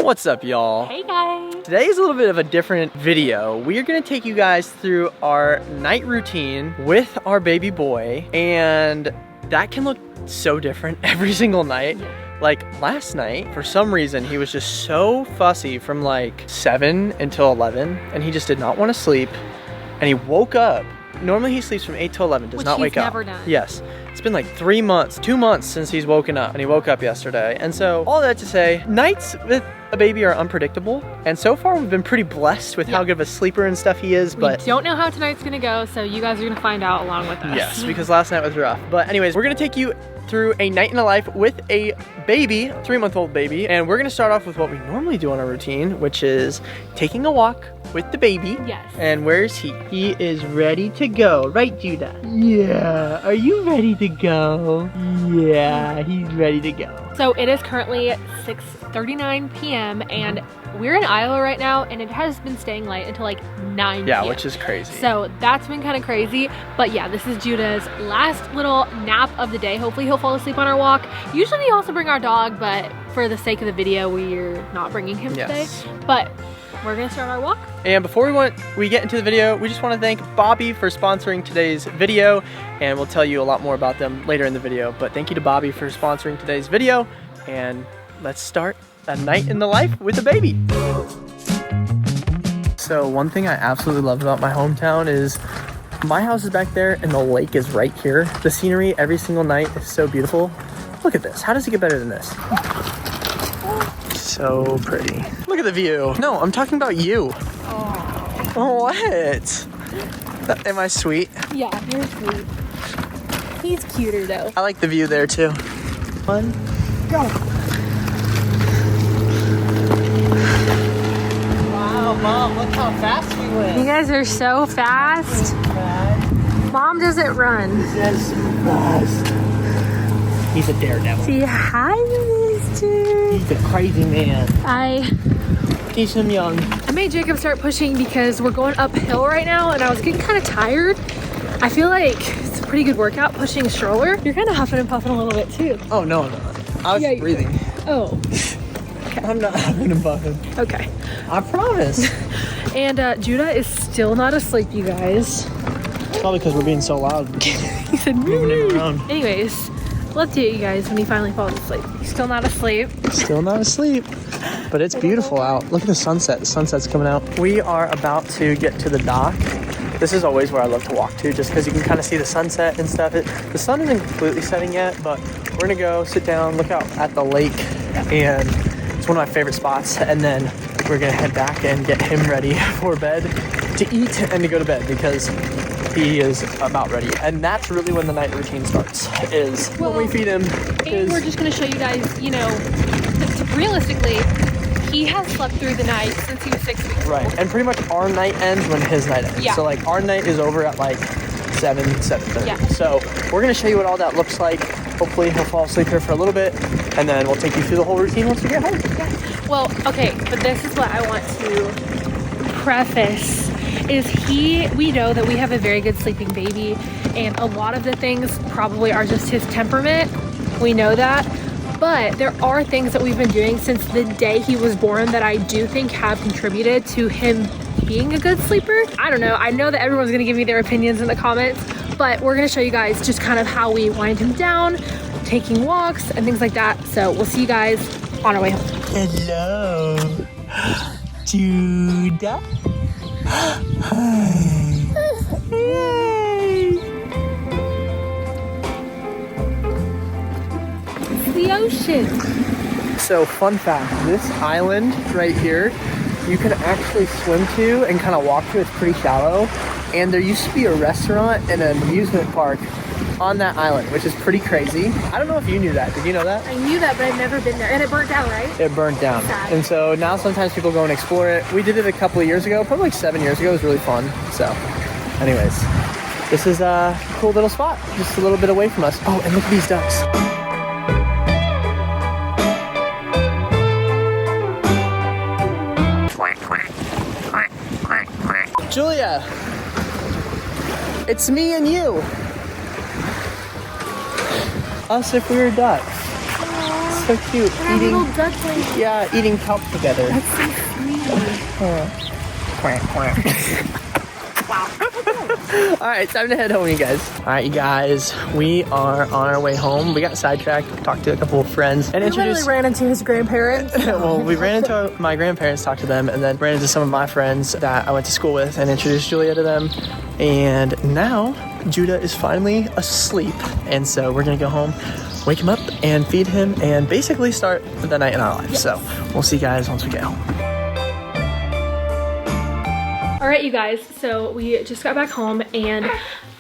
What's up, y'all? Hey guys! Today is a little bit of a different video. We are gonna take you guys through our night routine with our baby boy, and that can look so different every single night. Yeah. Like last night, for some reason, he was just so fussy from like 7 until 11, and he just did not want to sleep, and he woke up. Normally he sleeps from 8 to 11, does not wake up. Never done. Yes. It's been like 3 months, 2 months since he's woken up, and he woke up yesterday. And so all that to say, nights with a baby are unpredictable, and so far we've been pretty blessed with how good of a sleeper and stuff he is, but we don't know how tonight's gonna go, so you guys are gonna find out along with us. yes, because last night was rough. But anyways, we're gonna take you through a night in the life with a baby, a 3-month-old baby, and we're gonna start off with what we normally do on our routine, which is taking a walk with the baby. Yes. And where's he? He is ready to go, right, Judah? Yeah. Are you ready to go? Yeah, he's ready to go. So it is currently 6:39 p.m. and we're in Iowa right now, and it has been staying light until like 9 Yeah, p.m. which is crazy. So that's been kind of crazy. But yeah, this is Judah's last little nap of the day. Hopefully he'll fall asleep on our walk. Usually we also bring our dog, but for the sake of the video, we're not bringing him today. But we're gonna start our walk. And before we get into the video, we just want to thank Bobby for sponsoring today's video, and we'll tell you a lot more about them later in the video. But thank you to Bobby for sponsoring today's video, and let's start a night in the life with a baby. So one thing I absolutely love about my hometown is my house is back there and the lake is right here. The scenery every single night is so beautiful. Look at this. How does it get better than this? So pretty. Look at the view. No, I'm talking about you. Oh. What? Am I sweet? Yeah, you're sweet. He's cuter though. I like the view there too. 1, go. Wow, Mom, look how fast we went. You guys are so fast. Mom doesn't run. That's fast. He's a daredevil. Say hi, mister. He's a crazy man. Teach him young. I made Jacob start pushing because we're going uphill right now, and I was getting kind of tired. I feel like it's a pretty good workout pushing a stroller. You're kind of huffing and puffing a little bit too. Oh, no. I was breathing. Oh. Okay. I'm not huffing and puffing. Okay. I promise. And Judah is still not asleep, you guys. It's probably because we're being so loud. He said, moving him around. Anyways, we'll update you guys when he finally falls asleep. He's still not asleep. Still not asleep. But it's beautiful out. Look at the sunset. The sunset's coming out. We are about to get to the dock. This is always where I love to walk to, just because you can kind of see the sunset and stuff. The sun isn't completely setting yet, but we're gonna go sit down, look out at the lake, and it's one of my favorite spots. And then we're gonna head back and get him ready for bed, to eat and to go to bed, because he is about ready. And that's really when the night routine starts, is when we feed him. And we're just gonna show you guys, you know, realistically, he has slept through the night since he was 6 weeks old. Right, and pretty much our night ends when his night ends. Yeah. So like our night is over at like 7:30. Yeah. So we're gonna show you what all that looks like. Hopefully he'll fall asleep here for a little bit, and then we'll take you through the whole routine once we get home. Yeah. Well, okay, but this is what I want to preface. We know that we have a very good sleeping baby, and a lot of the things probably are just his temperament. We know that. But there are things that we've been doing since the day he was born that I do think have contributed to him being a good sleeper. I don't know. I know that everyone's gonna give me their opinions in the comments, but we're gonna show you guys just kind of how we wind him down, taking walks and things like that. So we'll see you guys on our way home. Hello, Judah. Hi. The ocean. So fun fact, this island right here, you can actually swim to and kind of walk to. It's pretty shallow. And there used to be a restaurant and an amusement park on that island, which is pretty crazy. I don't know if you knew that. Did you know that? I knew that, but I've never been there. And it burnt down, right? It burnt down. Sad. And so now sometimes people go and explore it. We did it a couple of years ago, probably like 7 years ago. It was really fun. So anyways, this is a cool little spot, just a little bit away from us. Oh, and look at these ducks. Julia, it's me and you. Us if we were ducks. so cute. And Eating, little duckling. yeah, eating kelp together. That's so sweet. Quack, quack. All right, time to head home, you guys. All right, you guys, we are on our way home. We got sidetracked, talked to a couple of friends, and introduced. Ran into his grandparents. Well, we ran into my grandparents, talked to them, and then ran into some of my friends that I went to school with and introduced Julia to them. And now Judah is finally asleep, and so we're gonna go home, wake him up, and feed him, and basically start the night in our life. Yes. So we'll see you guys once we get home. All right, you guys, so we just got back home and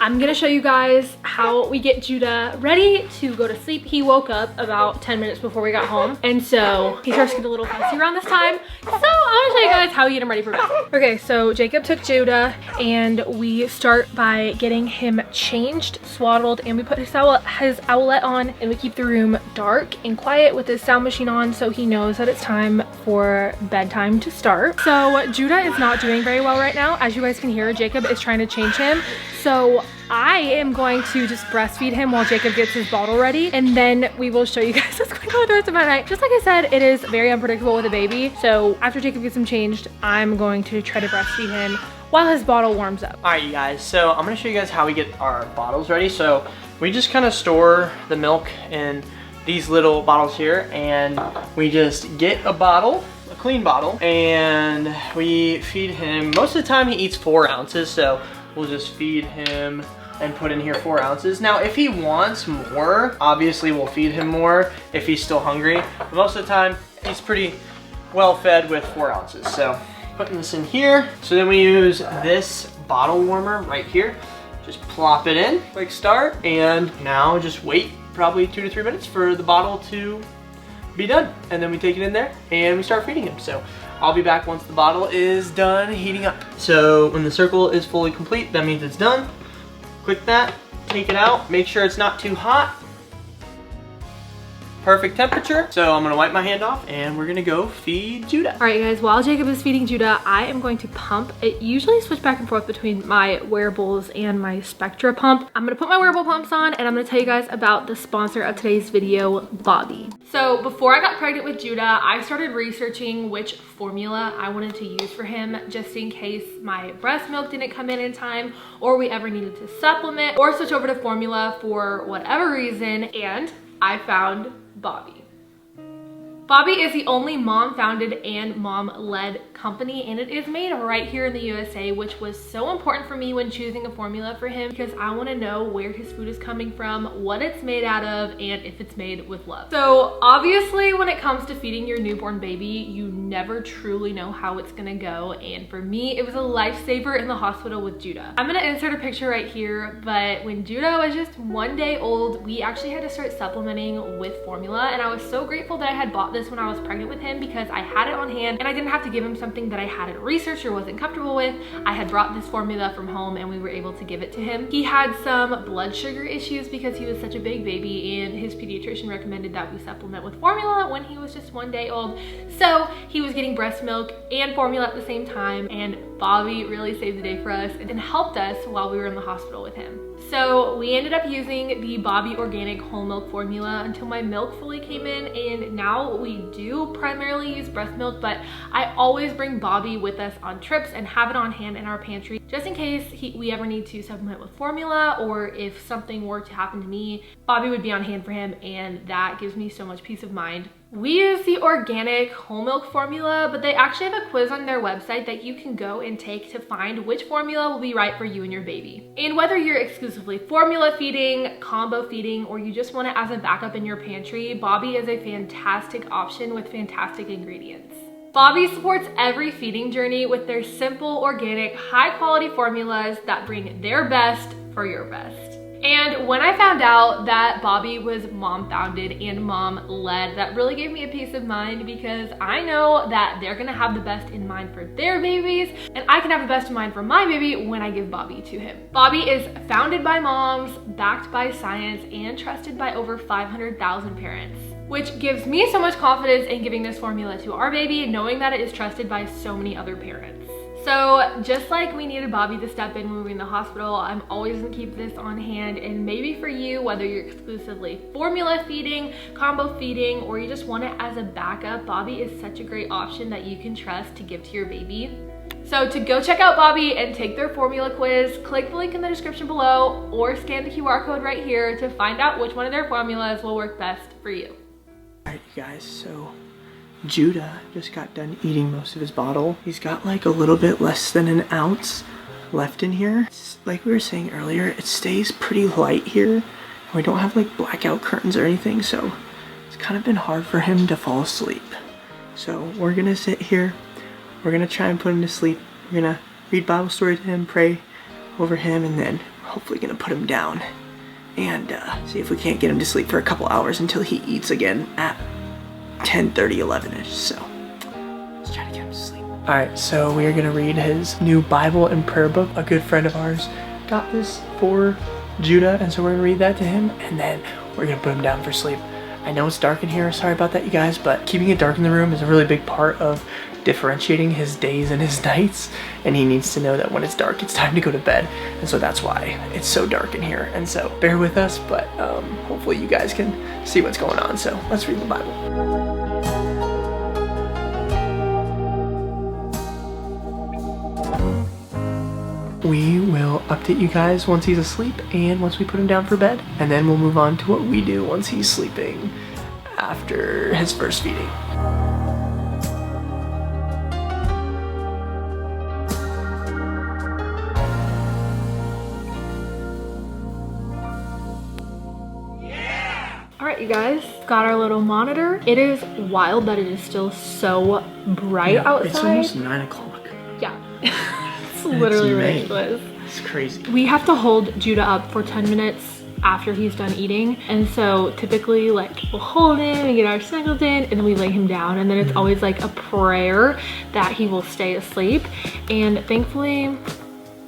I'm gonna show you guys how we get Judah ready to go to sleep. He woke up about 10 minutes before we got home, and so he starts to get a little fussy around this time. So I'm gonna show you guys how we get him ready for bed. Okay, so Jacob took Judah and we start by getting him changed, swaddled, and we put his owlet on, and we keep the room dark and quiet with his sound machine on so he knows that it's time for bedtime to start. So Judah is not doing very well right now. As you guys can hear, Jacob is trying to change him. So I am going to just breastfeed him while Jacob gets his bottle ready, and then we will show you guys what's going on with the rest of my night. Just like I said, it is very unpredictable with a baby. So after Jacob gets him changed, I'm going to try to breastfeed him while his bottle warms up. All right, you guys, so I'm gonna show you guys how we get our bottles ready. So we just kind of store the milk in these little bottles here, and we just get a bottle, a clean bottle, and we feed him. Most of the time he eats 4 ounces, so we'll just feed him and put in here 4 ounces. Now, if he wants more, obviously we'll feed him more if he's still hungry. But most of the time, he's pretty well fed with 4 ounces. So putting this in here. So then we use this bottle warmer right here. Just plop it in, quick start, and now just wait probably 2 to 3 minutes for the bottle to be done. And then we take it in there and we start feeding him. So I'll be back once the bottle is done heating up. So when the circle is fully complete, that means it's done. Click that, take it out, make sure it's not too hot. Perfect temperature. So I'm gonna wipe my hand off and we're gonna go feed Judah. All right, guys, while Jacob is feeding Judah, I am going to pump. It usually switch back and forth between my wearables and my Spectra pump. I'm gonna put my wearable pumps on and I'm gonna tell you guys about the sponsor of today's video, Bobby. So before I got pregnant with Judah, I started researching which formula I wanted to use for him, just in case my breast milk didn't come in time, or we ever needed to supplement or switch over to formula for whatever reason, and I found Bobby. Bobby is the only mom-founded and mom-led company, and it is made right here in the USA, which was so important for me when choosing a formula for him, because I want to know where his food is coming from, what it's made out of, and if it's made with love. So obviously when it comes to feeding your newborn baby, you never truly know how it's gonna go, and for me it was a lifesaver in the hospital with Judah. I'm gonna insert a picture right here, but when Judah was just 1 day old, we actually had to start supplementing with formula, and I was so grateful that I had bought this when I was pregnant with him, because I had it on hand and I didn't have to give him something that I hadn't researched or wasn't comfortable with. I had brought this formula from home and we were able to give it to him. He had some blood sugar issues because he was such a big baby, and his pediatrician recommended that we supplement with formula when he was just 1 day old. So he was getting breast milk and formula at the same time, and Bobby really saved the day for us and helped us while we were in the hospital with him. So we ended up using the Bobby organic whole milk formula until my milk fully came in, and now we do primarily use breast milk, but I always bring Bobby with us on trips and have it on hand in our pantry just in case we ever need to supplement with formula, or if something were to happen to me, Bobby would be on hand for him, and that gives me so much peace of mind. We use the organic whole milk formula, but they actually have a quiz on their website that you can go and take to find which formula will be right for you and your baby. And whether you're exclusively formula feeding, combo feeding, or you just want it as a backup in your pantry, Bobby is a fantastic option with fantastic ingredients. Bobby supports every feeding journey with their simple, organic, high-quality formulas that bring their best for your best. And when I found out that Bobby was mom-founded and mom-led, that really gave me a peace of mind, because I know that they're gonna have the best in mind for their babies, and I can have the best in mind for my baby when I give Bobby to him. Bobby is founded by moms, backed by science, and trusted by over 500,000 parents, which gives me so much confidence in giving this formula to our baby, knowing that it is trusted by so many other parents. So just like we needed Bobby to step in when we were in the hospital, I'm always gonna keep this on hand. And maybe for you, whether you're exclusively formula feeding, combo feeding, or you just want it as a backup, Bobby is such a great option that you can trust to give to your baby. So to go check out Bobby and take their formula quiz, click the link in the description below or scan the QR code right here to find out which one of their formulas will work best for you. All right, you guys, so Judah just got done eating most of his bottle. He's got like a little bit less than an ounce left in here. Like we were saying earlier, it stays pretty light here. We don't have like blackout curtains or anything, so it's kind of been hard for him to fall asleep. So we're gonna sit here. We're gonna try and put him to sleep. We're gonna read Bible story to him, pray over him, and then hopefully gonna put him down and see if we can't get him to sleep for a couple hours until he eats again at 10:30, 11ish. So let's try to get him to sleep. All right, so we are gonna read his new Bible and prayer book. A good friend of ours got this for Judah, and so we're gonna read that to him, and then we're gonna put him down for sleep. I know it's dark in here, sorry about that, you guys, but keeping it dark in the room is a really big part of differentiating his days and his nights, and he needs to know that when it's dark, it's time to go to bed, and so that's why it's so dark in here. And so bear with us, but hopefully you guys can see what's going on. So let's read the Bible. We will update you guys once he's asleep and once we put him down for bed, and then we'll move on to what we do once he's sleeping after his first feeding. Alright, you guys, got our little monitor. It is wild that it is still so bright outside. It's almost 9 o'clock. Yeah. It's literally ridiculous. It's crazy. We have to hold Judah up for 10 minutes after he's done eating, and so typically like we'll hold him and get our snuggles in, and then we lay him down, and then it's always like a prayer that he will stay asleep, and thankfully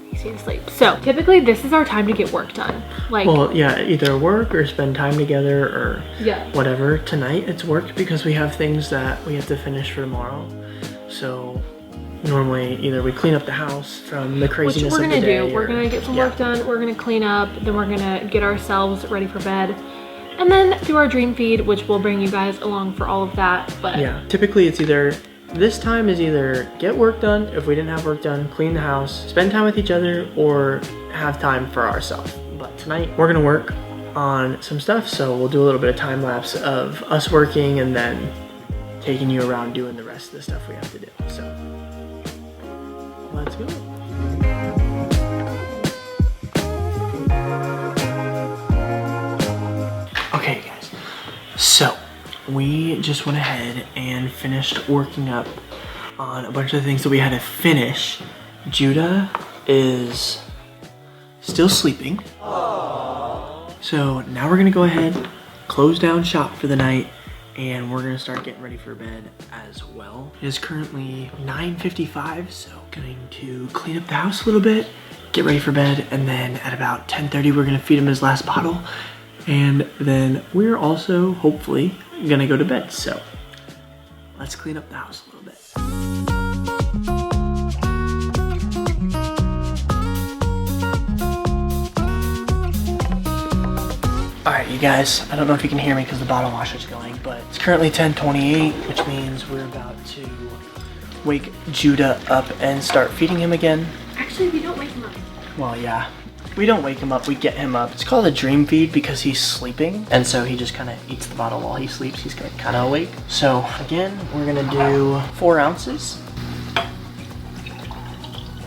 he stayed asleep. So typically this is our time to get work done. Like, well, yeah, either work or spend time together or yeah, whatever. Tonight it's work because we have things that we have to finish for tomorrow. So normally either we clean up the house from the craziness of the day. Which we're gonna do. We're gonna get some work done. We're gonna clean up. Then we're gonna get ourselves ready for bed. And then do our dream feed, which will bring you guys along for all of that. But yeah, typically it's either, this time is either get work done, if we didn't have work done, clean the house, spend time with each other, or have time for ourselves. But tonight we're gonna work on some stuff, so we'll do a little bit of time lapse of us working and then taking you around doing the rest of the stuff we have to do. So let's go. Okay guys, so we just went ahead and finished working up on a bunch of things that we had to finish. Judah is still sleeping. Aww. So now we're gonna go ahead, close down shop for the night, and we're gonna start getting ready for bed as well. It is currently 9:55, so going to clean up the house a little bit, get ready for bed, and then at about 10:30 we're gonna feed him his last bottle, and then we're also hopefully gonna go to bed. So let's clean up the house a little bit. All right, you guys, I don't know if you can hear me because the bottle washer's going, but it's currently 10:28, which means we're about to wake Judah up and start feeding him again. actually, we don't wake him up. Well, yeah, we don't wake him up, we get him up. It's called a dream feed because he's sleeping, and so he just kind of eats the bottle while he sleeps. He's kind of awake. So again, we're gonna do 4 ounces,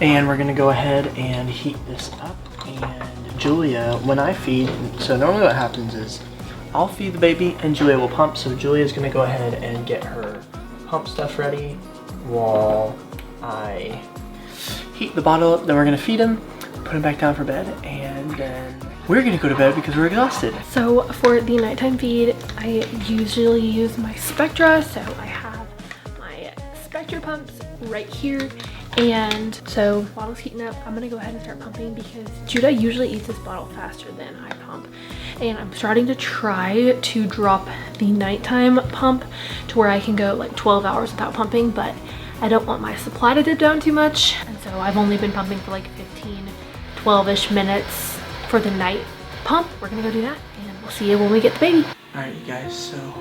and we're gonna go ahead and heat this up. And Julia, when I feed, so normally what happens is I'll feed the baby and Julia will pump. So Julia's gonna go ahead and get her pump stuff ready while I heat the bottle up. Then we're gonna feed him, put him back down for bed, and then we're gonna go to bed because we're exhausted. So for the nighttime feed, I usually use my Spectra. So I have my Spectra pumps right here. And so while it's heating up, I'm gonna go ahead and start pumping because Judah usually eats this bottle faster than I pump. And I'm starting to try to drop the nighttime pump to where I can go like 12 hours without pumping, but I don't want my supply to dip down too much. And so I've only been pumping for like 15, 12-ish minutes for the night pump. We're gonna go do that and we'll see you when we get the baby. All right, you guys, so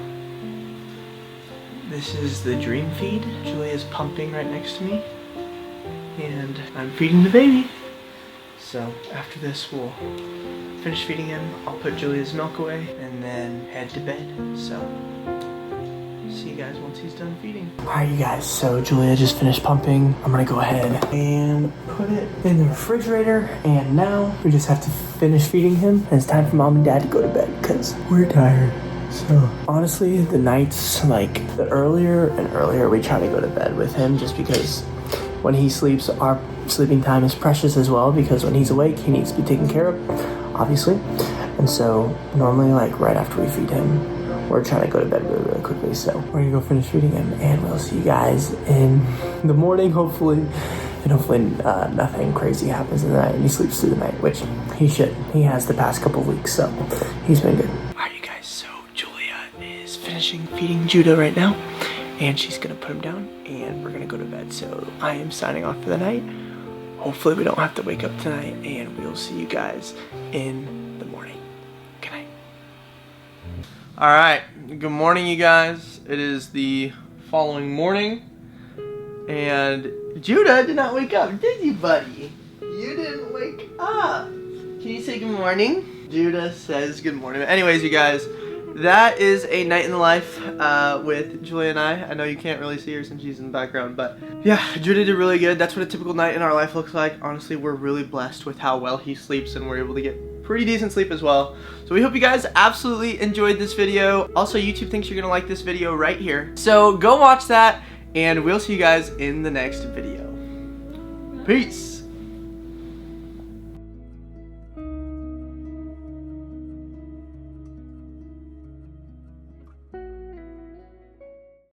this is the dream feed. Julia's pumping right next to me and I'm feeding the baby. So after this, we'll finish feeding him. I'll put Julia's milk away and then head to bed. So see you guys once he's done feeding. All right, you guys, so Julia just finished pumping. I'm gonna go ahead and put it in the refrigerator. And now we just have to finish feeding him. And it's time for mom and dad to go to bed because we're tired. So honestly, the nights, like the earlier and earlier we try to go to bed with him, just because when he sleeps, our sleeping time is precious as well, because when he's awake, he needs to be taken care of, obviously. And so normally, like right after we feed him, we're trying to go to bed really, really quickly. So we're gonna go finish feeding him and we'll see you guys in the morning, hopefully. And hopefully nothing crazy happens in the night and he sleeps through the night, which he should. He has the past couple of weeks, so he's been good. All right, you guys, so Julia is finishing feeding Judah right now. And she's gonna put him down and we're gonna go to bed. So I am signing off for the night. Hopefully we don't have to wake up tonight and we'll see you guys in the morning. Good night. All right, good morning, you guys. It is the following morning and Judah did not wake up, did you, buddy? You didn't wake up. Can you say good morning? Judah says good morning. Anyways, you guys, that is a night in the life with Julia and I. I know you can't really see her since she's in the background, but yeah, Judah did really good. That's what a typical night in our life looks like. Honestly, we're really blessed with how well he sleeps and we're able to get pretty decent sleep as well. So we hope you guys absolutely enjoyed this video. Also, YouTube thinks you're gonna like this video right here. So go watch that and we'll see you guys in the next video. Peace.